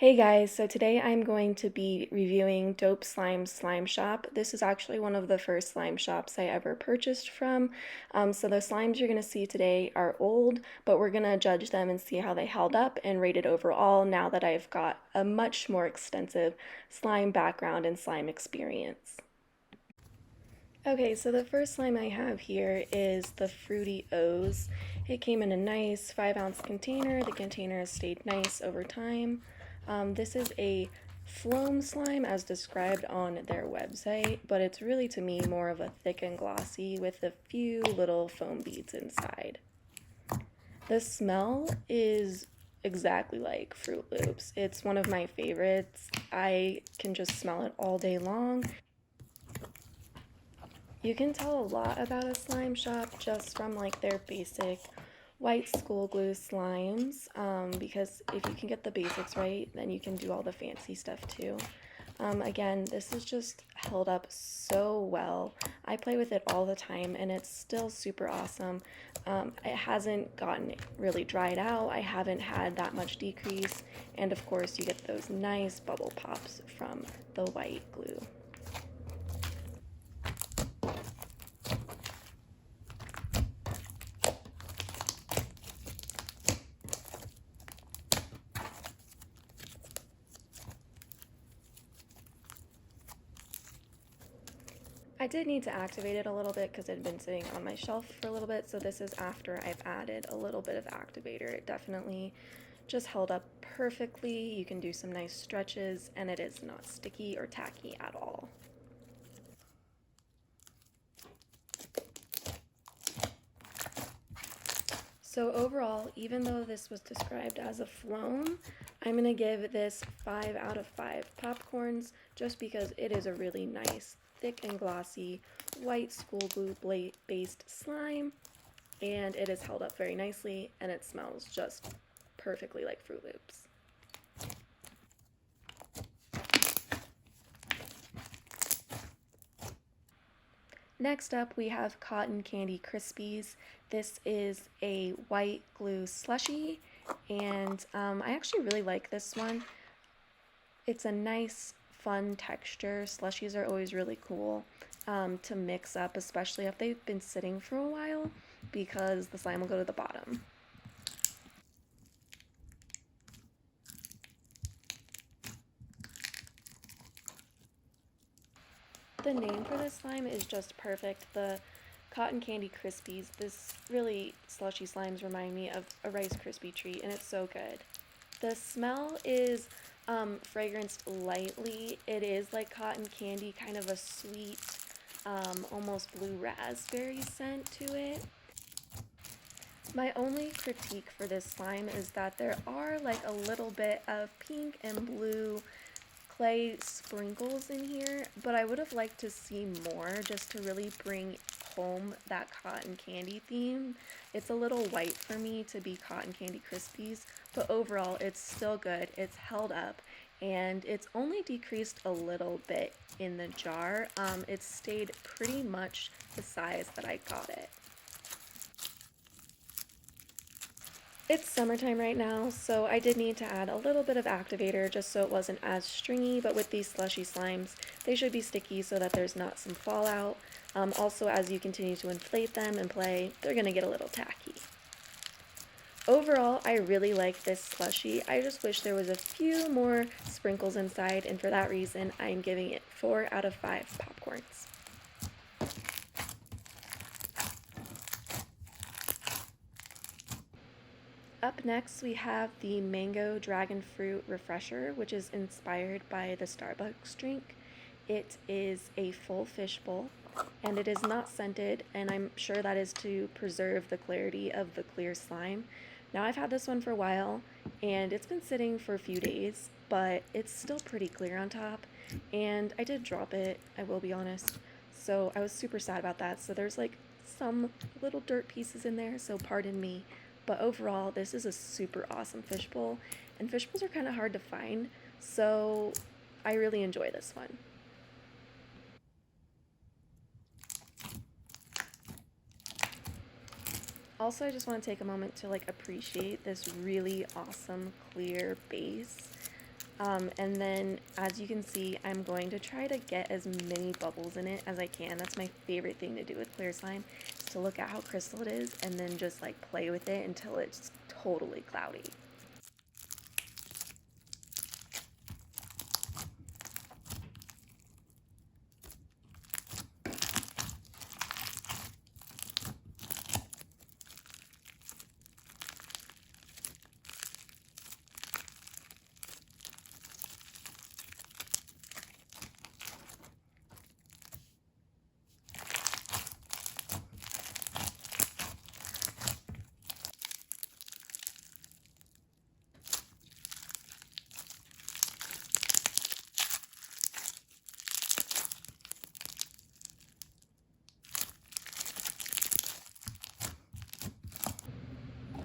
Hey guys, so today I'm going to be reviewing Dope Slime's Slime Shop. This is actually one of the first slime shops I ever purchased from. So the slimes you're going to see today are old, but we're going to judge them and see how they held up and rate it overall now that I've got a much more extensive slime background and slime experience. Okay, so the first slime I have here is the Fruityos. It came in a nice 5-ounce container. The container has stayed nice over time. This is a phloem slime as described on their website, but it's really to me more of a thick and glossy with a few little foam beads inside. The smell is exactly like Fruit Loops. It's one of my favorites. I can just smell it all day long. You can tell a lot about a slime shop just from like their basic white school glue slimes, because if you can get the basics right, then you can do all the fancy stuff too. Again, this is just held up so well. I play with it all the time and it's still super awesome. It hasn't gotten really dried out. I haven't had that much decrease. And of course you get those nice bubble pops from the white glue. I did need to activate it a little bit because it had been sitting on my shelf for a little bit, so this is after I've added a little bit of activator. It definitely just held up perfectly. You can do some nice stretches, and it is not sticky or tacky at all. So overall, even though this was described as a phloem, I'm going to give this 5 out of 5 popcorns just because it is a really nice, thick and glossy, white school glue based slime, and it is held up very nicely, and it smells just perfectly like Fruit Loops. Next up, we have Cotton Candy Crispies. This is a white glue slushie, and I actually really like this one. It's a nice, fun texture. Slushies are always really cool to mix up, especially if they've been sitting for a while, because the slime will go to the bottom. The name for this slime is just perfect. The Cotton Candy Crispies, this really slushy slimes remind me of a Rice Krispie treat, and it's so good. The smell is fragranced lightly. It is like cotton candy, kind of a sweet, almost blue raspberry scent to it. My only critique for this slime is that there are like a little bit of pink and blue clay sprinkles in here, but I would have liked to see more just to really bring home that cotton candy theme. It's a little white for me to be Cotton Candy Crispies, but overall it's still good. It's held up and it's only decreased a little bit in the jar. It's stayed pretty much the size that I got it. It's summertime right now, so I did need to add a little bit of activator just so it wasn't as stringy, but with these slushy slimes, they should be sticky so that there's not some fallout. Also, as you continue to inflate them and play, they're going to get a little tacky. Overall, I really like this slushie. I just wish there was a few more sprinkles inside, and for that reason, I'm giving it 4 out of 5 popcorns. Up next, we have the Mango Dragon Fruit Refresher, which is inspired by the Starbucks drink. It is a full fishbowl, and it is not scented, and I'm sure that is to preserve the clarity of the clear slime. Now, I've had this one for a while, and it's been sitting for a few days, but it's still pretty clear on top, and I did drop it, I will be honest, so I was super sad about that. So there's like some little dirt pieces in there, so pardon me. But overall, this is a super awesome fishbowl, and fishbowls are kind of hard to find, so I really enjoy this one. Also, I just want to take a moment to like appreciate this really awesome clear base. And then as you can see, I'm going to try to get as many bubbles in it as I can. That's my favorite thing to do with clear slime, is to look at how crystal it is and then just like play with it until it's totally cloudy.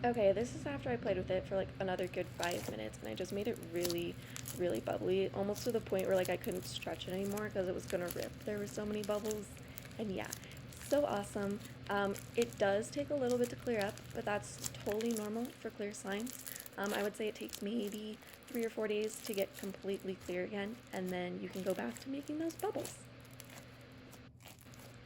Okay, this is after I played with it for like another good 5 minutes, and I just made it really, really bubbly, almost to the point where like I couldn't stretch it anymore because it was gonna rip. There were so many bubbles, and yeah, so awesome. It does take a little bit to clear up, but that's totally normal for clear slimes. I would say it takes maybe 3 or 4 days to get completely clear again, and then you can go back to making those bubbles.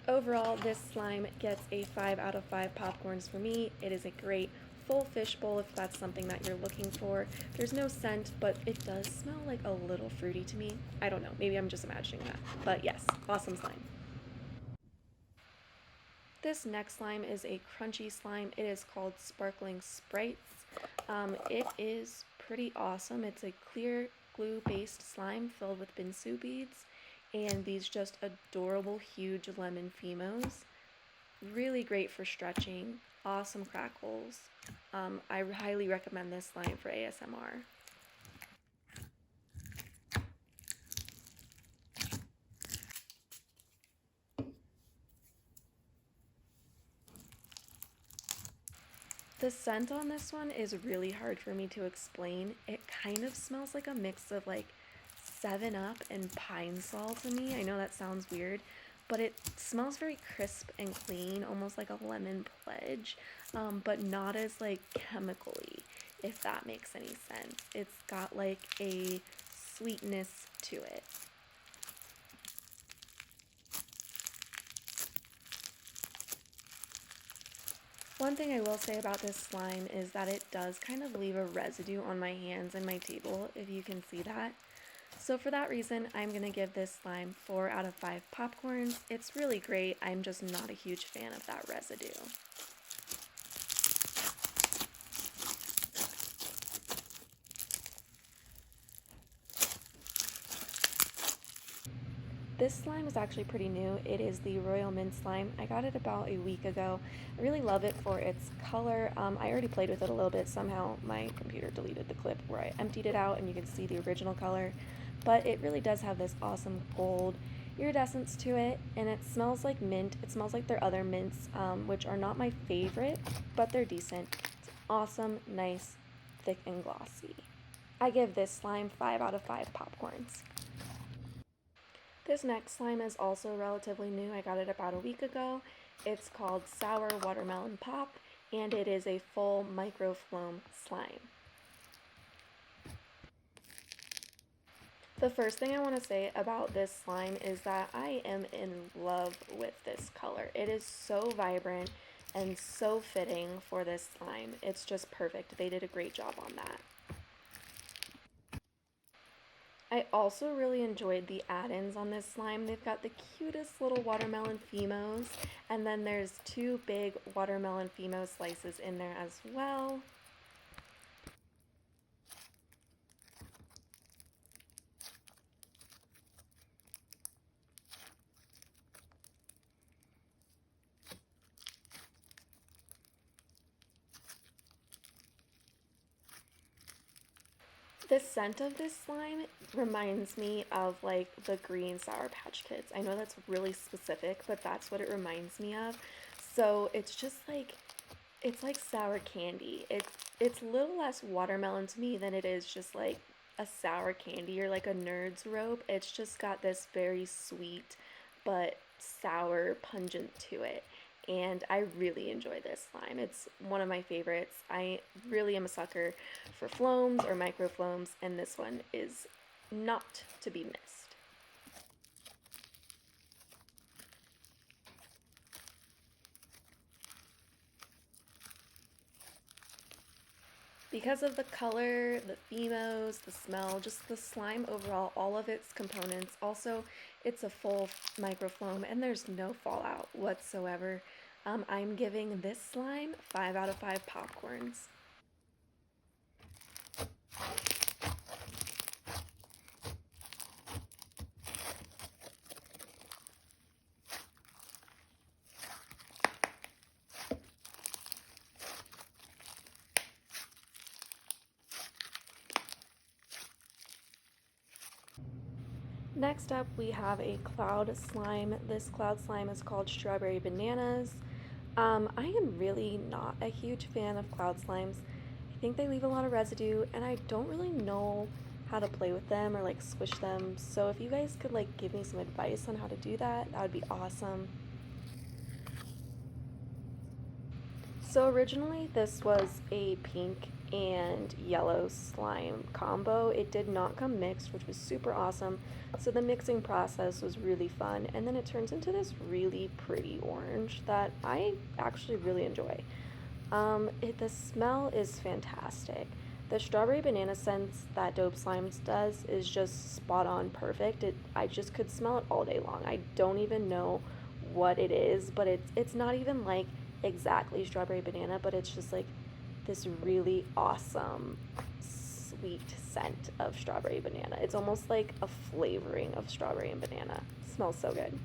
Overall, this slime gets a 5 out of 5 popcorns for me. It is a great full fishbowl if that's something that you're looking for. There's no scent, but it does smell like a little fruity to me. I don't know, maybe I'm just imagining that. But yes, awesome slime. This next slime is a crunchy slime. It is called Sparkling Sprites. It is pretty awesome. It's a clear glue-based slime filled with binsu beads and these just adorable huge lemon Fimos. Really great for stretching, awesome crackles. I highly recommend this slime for ASMR. The scent on this one is really hard for me to explain. It kind of smells like a mix of like 7 Up and Pine Sol to me. I know that sounds weird, but it smells very crisp and clean, almost like a lemon pledge, but not as like chemically, if that makes any sense. It's got like a sweetness to it. One thing I will say about this slime is that it does kind of leave a residue on my hands and my table, if you can see that. So for that reason, I'm going to give this slime 4 out of 5 popcorns. It's really great, I'm just not a huge fan of that residue. This slime is actually pretty new. It is the Royal Mint slime. I got it about a week ago. I really love it for its color. I already played with it a little bit. Somehow my computer deleted the clip where I emptied it out and you can see the original color. But it really does have this awesome gold iridescence to it, and it smells like mint. It smells like their other mints, which are not my favorite, but they're decent. It's awesome, nice, thick, and glossy. I give this slime 5 out of 5 popcorns. This next slime is also relatively new. I got it about a week ago. It's called Sour Watermelon Pop, and it is a full microfloam slime. The first thing I want to say about this slime is that I am in love with this color. It is so vibrant and so fitting for this slime. It's just perfect. They did a great job on that. I also really enjoyed the add-ins on this slime. They've got the cutest little watermelon Fimos, and then there's 2 big watermelon Fimo slices in there as well. The scent of this slime reminds me of like the green Sour Patch Kids. I know that's really specific, but that's what it reminds me of. So it's just like, it's like sour candy. It's a little less watermelon to me than it is just like a sour candy or like a Nerds rope. It's just got this very sweet but sour pungent to it, and I really enjoy this slime. It's one of my favorites. I really am a sucker for floams or microfloams, and this one is not to be missed. Because of the color, the phemos, the smell, just the slime overall, all of its components. Also, it's a full microfloam and there's no fallout whatsoever. I'm giving this slime 5 out of 5 popcorns. Next up, we have a cloud slime. This cloud slime is called Strawberry Bananas. I am really not a huge fan of cloud slimes. I think they leave a lot of residue, and I don't really know how to play with them or like squish them. So if you guys could like give me some advice on how to do that, that would be awesome. So originally this was a pink and yellow slime combo. It did not come mixed, which was super awesome. So the mixing process was really fun. And then it turns into this really pretty orange that I actually really enjoy. The smell is fantastic. The strawberry banana scent that Dope Slimes does is just spot on perfect. I just could smell it all day long. I don't even know what it is, but it's not even like exactly strawberry banana, but it's just like this really awesome sweet scent of strawberry banana. It's almost like a flavoring of strawberry and banana. It smells so good.